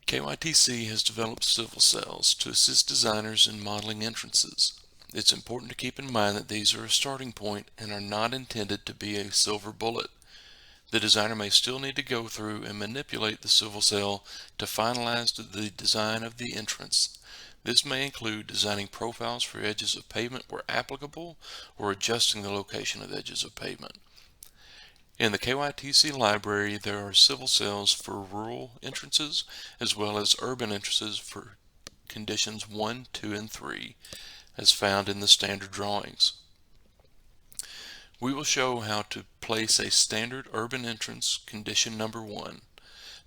KYTC has developed CivilCells to assist designers in modeling entrances. It's important to keep in mind that these are a starting point and are not intended to be a silver bullet. The designer may still need to go through and manipulate the CivilCell to finalize the design of the entrance. This may include designing profiles for edges of pavement where applicable, or adjusting the location of edges of pavement. In the KYTC library, there are CivilCells for rural entrances as well as urban entrances for conditions 1, 2, and 3, as found in the standard drawings. We will show how to place a standard urban entrance condition number 1.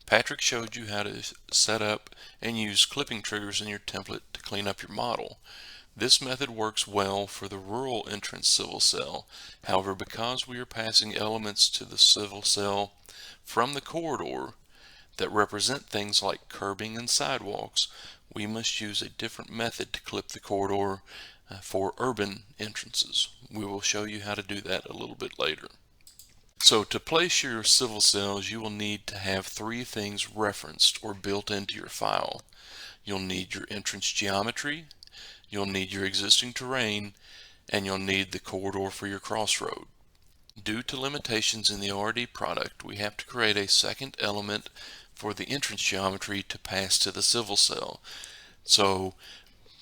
Patrick showed you how to set up and use clipping triggers in your template to clean up your model. This method works well for the rural entrance CivilCell. However, because we are passing elements to the CivilCell from the corridor that represent things like curbing and sidewalks, we must use a different method to clip the corridor for urban entrances. We will show you how to do that a little bit later. So to place your CivilCells, you will need to have 3 things referenced or built into your file. You'll need your entrance geometry, you'll need your existing terrain, and you'll need the corridor for your crossroad. Due to limitations in the ORD product, we have to create a second element for the entrance geometry to pass to the CivilCell. So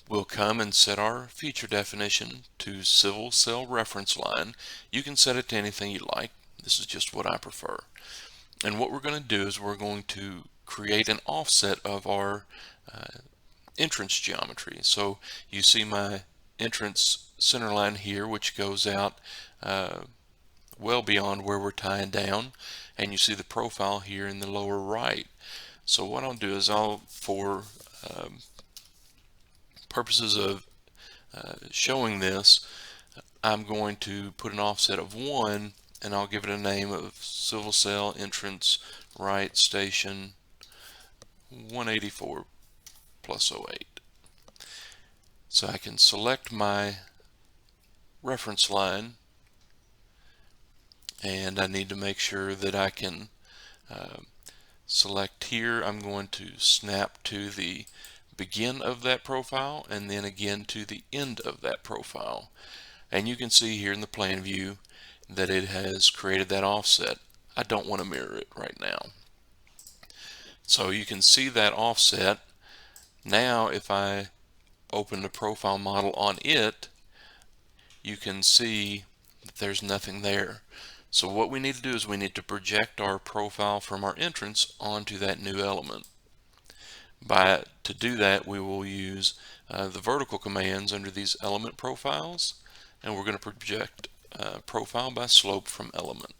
we'll come and set our feature definition to CivilCell reference line. You can set it to anything you like. This is just what I prefer. And what we're going to do is we're going to create an offset of our entrance geometry. So you see my entrance center line here, which goes out well beyond where we're tying down, and you see the profile here in the lower right. So what I'll do is for purposes of showing this, I'm going to put an offset of 1, and I'll give it a name of CivilCell entrance right station 184 plus 08. So I can select my reference line, and I need to make sure that I can select here. I'm going to snap to the begin of that profile and then again to the end of that profile. And you can see here in the plan view that it has created that offset. I don't want to mirror it right now. So you can see that offset. Now if I open the profile model on it, you can see that there's nothing there. So what we need to do is we need to project our profile from our entrance onto that new element. To do that, we will use the vertical commands under these element profiles, and we're going to project profile by slope from element.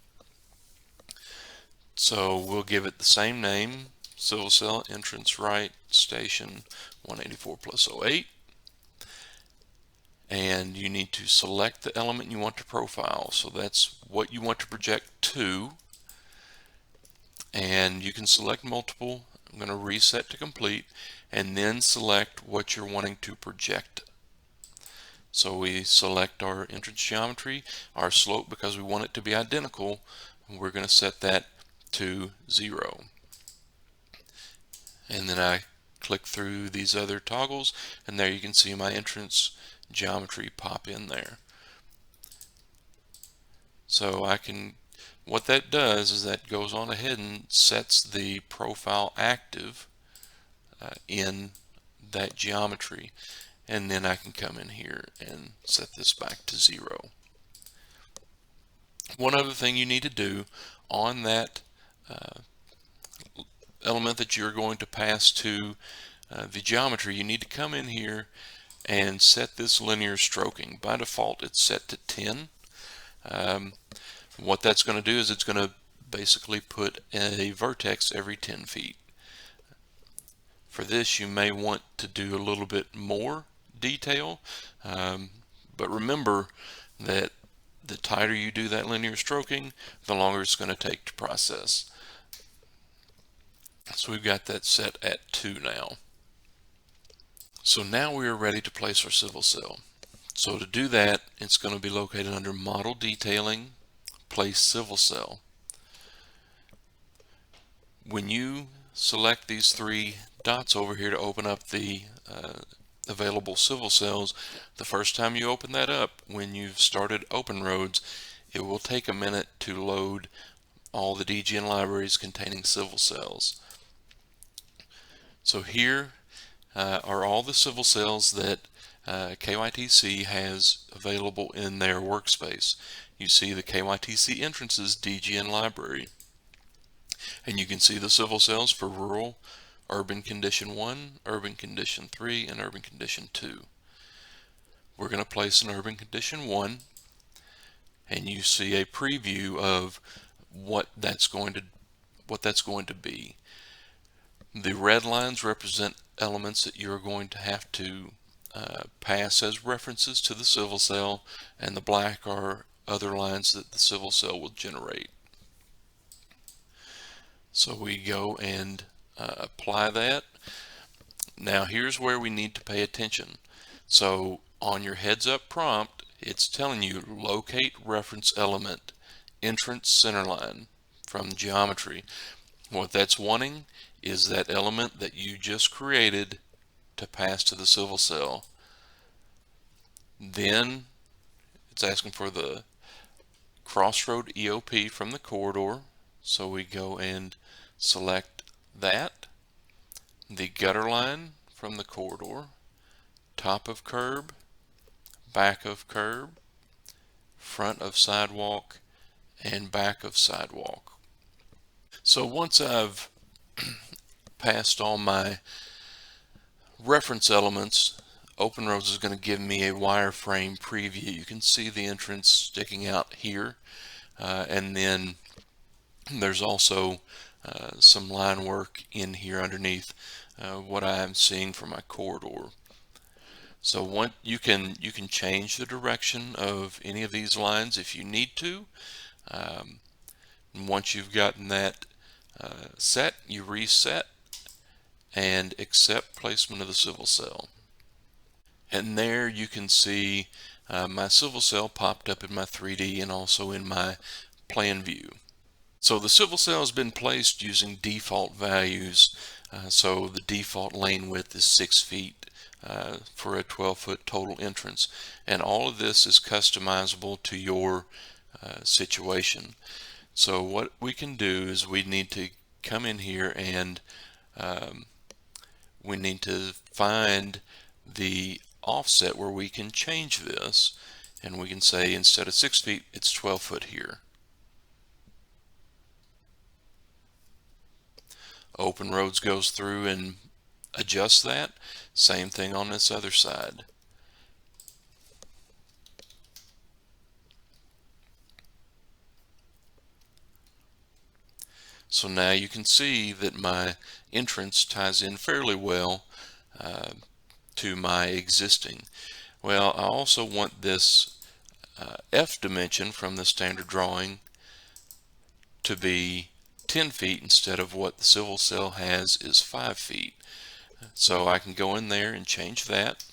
So we'll give it the same name, CivilCell entrance right station 184 plus 08. And you need to select the element you want to profile. So that's what you want to project to. And you can select multiple. I'm going to reset to complete, and then select what you're wanting to project. So we select our entrance geometry, our slope, because we want it to be identical. We're going to set that to 0. And then I click through these other toggles, and there you can see my entrance geometry pop in there. So what that does is that goes on ahead and sets the profile active in that geometry, and then I can come in here and set this back to 0. One other thing you need to do on that element that you're going to pass to the geometry, you need to come in here and set this linear stroking. By default, it's set to 10. What that's going to do is it's going to basically put a vertex every 10 feet. For this, you may want to do a little bit more detail, but remember that the tighter you do that linear stroking, the longer it's going to take to process. So we've got that set at 2 now. So now we are ready to place our CivilCell. So to do that, it's going to be located under Model Detailing, Place CivilCell. When you select these 3 dots over here to open up the available civil cells. The first time you open that up, when you've started Open Roads, it will take a minute to load all the DGN libraries containing civil cells. So here are all the civil cells that KYTC has available in their workspace. You see the KYTC Entrances DGN library, and you can see the civil cells for rural, urban condition 1, urban condition 3, and urban condition 2. We're going to place an urban condition 1, and you see a preview of what that's going to be. The red lines represent elements that you're going to have to pass as references to the civil cell, and the black are other lines that the civil cell will generate. So we go and apply that. Now here's where we need to pay attention. So on your heads up prompt, it's telling you locate reference element, entrance centerline from geometry. What that's wanting is that element that you just created to pass to the civil cell. Then it's asking for the crossroad EOP from the corridor, so we go and select that. The gutter line from the corridor, top of curb, back of curb, front of sidewalk, and back of sidewalk. So once I've passed all my reference elements, Open Roads is going to give me a wireframe preview. You can see the entrance sticking out here, and then there's also some line work in here underneath what I'm seeing for my corridor. So you can change the direction of any of these lines if you need to. Once you've gotten that set, you reset and accept placement of the civil cell. And there you can see my civil cell popped up in my 3D and also in my plan view. So the civil cell has been placed using default values. So the default lane width is 6 feet for a 12-foot total entrance. And all of this is customizable to your situation. So what we can do is we need to come in here and we need to find the offset where we can change this, and we can say instead of 6 feet it's 12 foot here. Open Roads goes through and adjusts that. Same thing on this other side. So now you can see that my entrance ties in fairly well to my existing. Well, I also want this F dimension from the standard drawing to be 10 feet instead of what the civil cell has is 5 feet. So I can go in there and change that.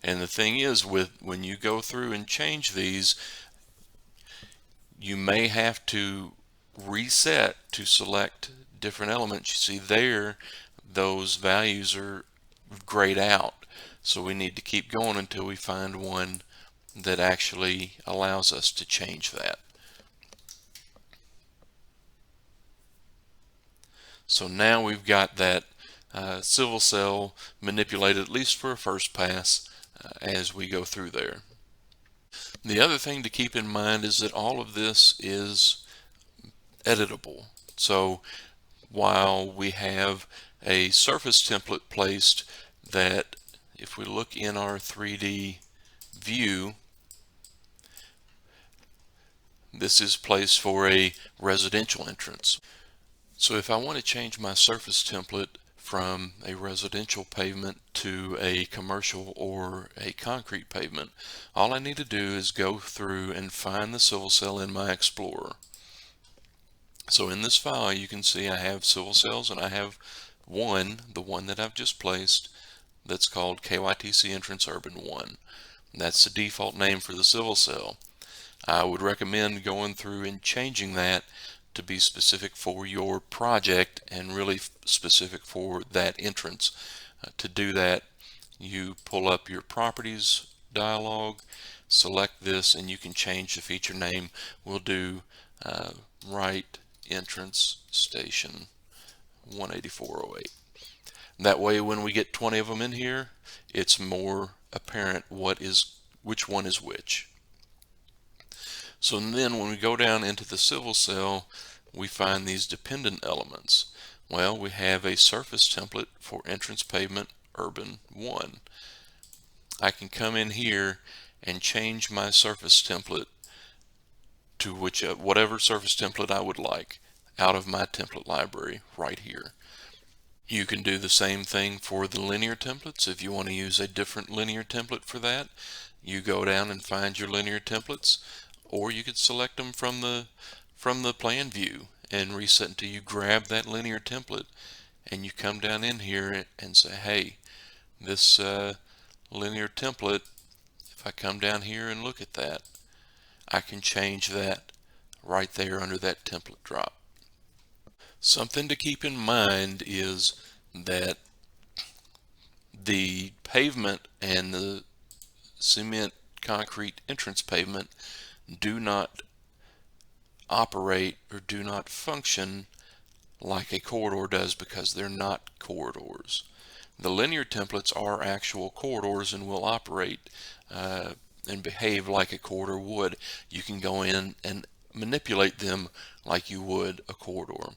And the thing is, when you go through and change these, you may have to reset to select different elements. You see there, those values are grayed out. So we need to keep going until we find one that actually allows us to change that. So now we've got that civil cell manipulated, at least for a first pass, as we go through there. The other thing to keep in mind is that all of this is editable. So while we have a surface template placed that, if we look in our 3D view, this is placed for a residential entrance. So if I want to change my surface template from a residential pavement to a commercial or a concrete pavement, all I need to do is go through and find the civil cell in my Explorer. So in this file you can see I have civil cells, and I have the one that I've just placed, that's called KYTC Entrance Urban 1. That's the default name for the civil cell. I would recommend going through and changing that to be specific for your project and really specific for that entrance. To do that, you pull up your properties dialog, select this, and you can change the feature name. We'll do right entrance station 18408. That way when we get 20 of them in here, it's more apparent which one is which. So then when we go down into the civil cell, we find these dependent elements. Well, we have a surface template for entrance pavement urban 1. I can come in here and change my surface template to whatever surface template I would like out of my template library right here. You can do the same thing for the linear templates. If you want to use a different linear template for that, you go down and find your linear templates, or you could select them from the plan view and reset until you grab that linear template, and you come down in here and say, hey, this linear template, if I come down here and look at that, I can change that right there under that template drop. Something to keep in mind is that the pavement and the cement concrete entrance pavement do not operate or do not function like a corridor does, because they're not corridors. The linear templates are actual corridors and will operate and behave like a corridor would. You can go in and manipulate them like you would a corridor.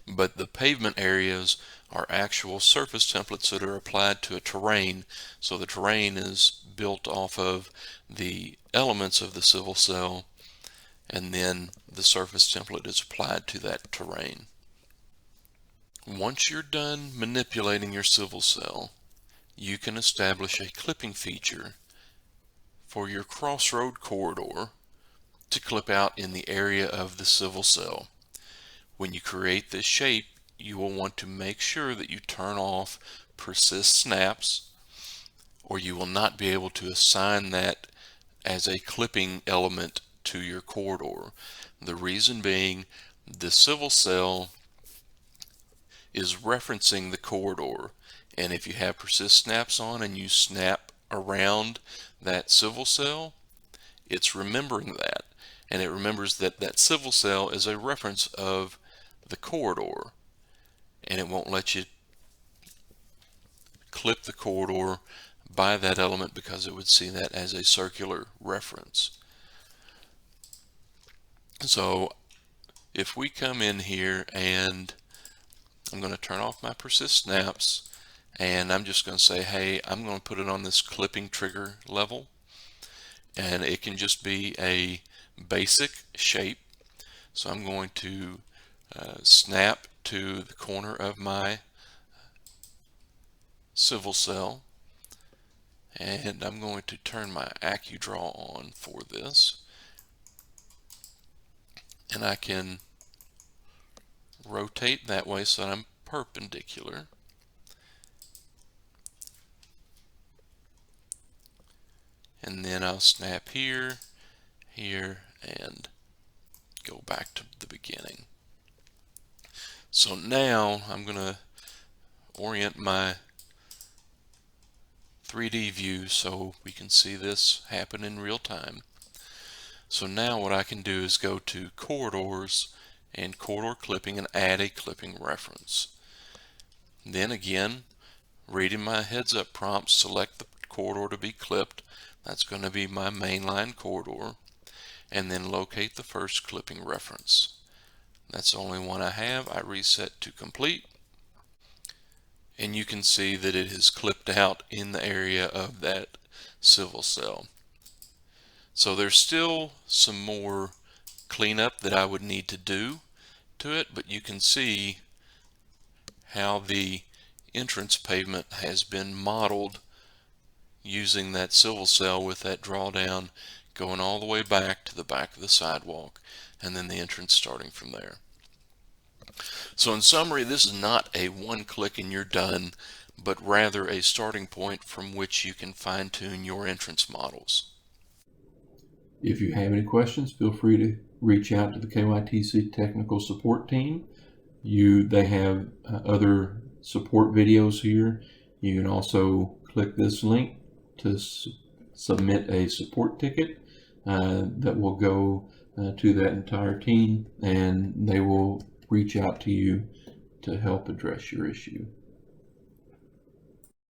But the pavement areas are actual surface templates that are applied to a terrain. So the terrain is built off of the elements of the civil cell, and then the surface template is applied to that terrain. Once you're done manipulating your civil cell, you can establish a clipping feature for your crossroad corridor to clip out in the area of the civil cell. When you create this shape, you will want to make sure that you turn off persist snaps, or you will not be able to assign that as a clipping element to your corridor. The reason being, the civil cell is referencing the corridor, and if you have persist snaps on and you snap around that civil cell, it's remembering that, and it remembers that that civil cell is a reference of the corridor, and it won't let you clip the corridor by that element because it would see that as a circular reference. So if we come in here, and I'm going to turn off my persist snaps, and I'm just going to say, hey, I'm going to put it on this clipping trigger level, and it can just be a basic shape. So I'm going to snap to the corner of my civil cell, and I'm going to turn my AccuDraw on for this, and I can rotate that way so that I'm perpendicular. And then I'll snap here, here, and go back to the beginning. So now I'm going to orient my 3D view so we can see this happen in real time. So now what I can do is go to corridors and corridor clipping and add a clipping reference. Then again, reading my heads up prompt, select the corridor to be clipped. That's going to be my mainline corridor, and then locate the first clipping reference. That's the only one I have. I reset to complete, and you can see that it has clipped out in the area of that civil cell. So there's still some more cleanup that I would need to do to it, but you can see how the entrance pavement has been modeled using that civil cell with that drawdown going all the way back to the back of the sidewalk, and then the entrance starting from there. So in summary, this is not a one click and you're done, but rather a starting point from which you can fine-tune your entrance models. If you have any questions, feel free to reach out to the KYTC technical support team. They have other support videos here. You can also click this link to submit a support ticket that will go to that entire team, and they will reach out to you to help address your issue.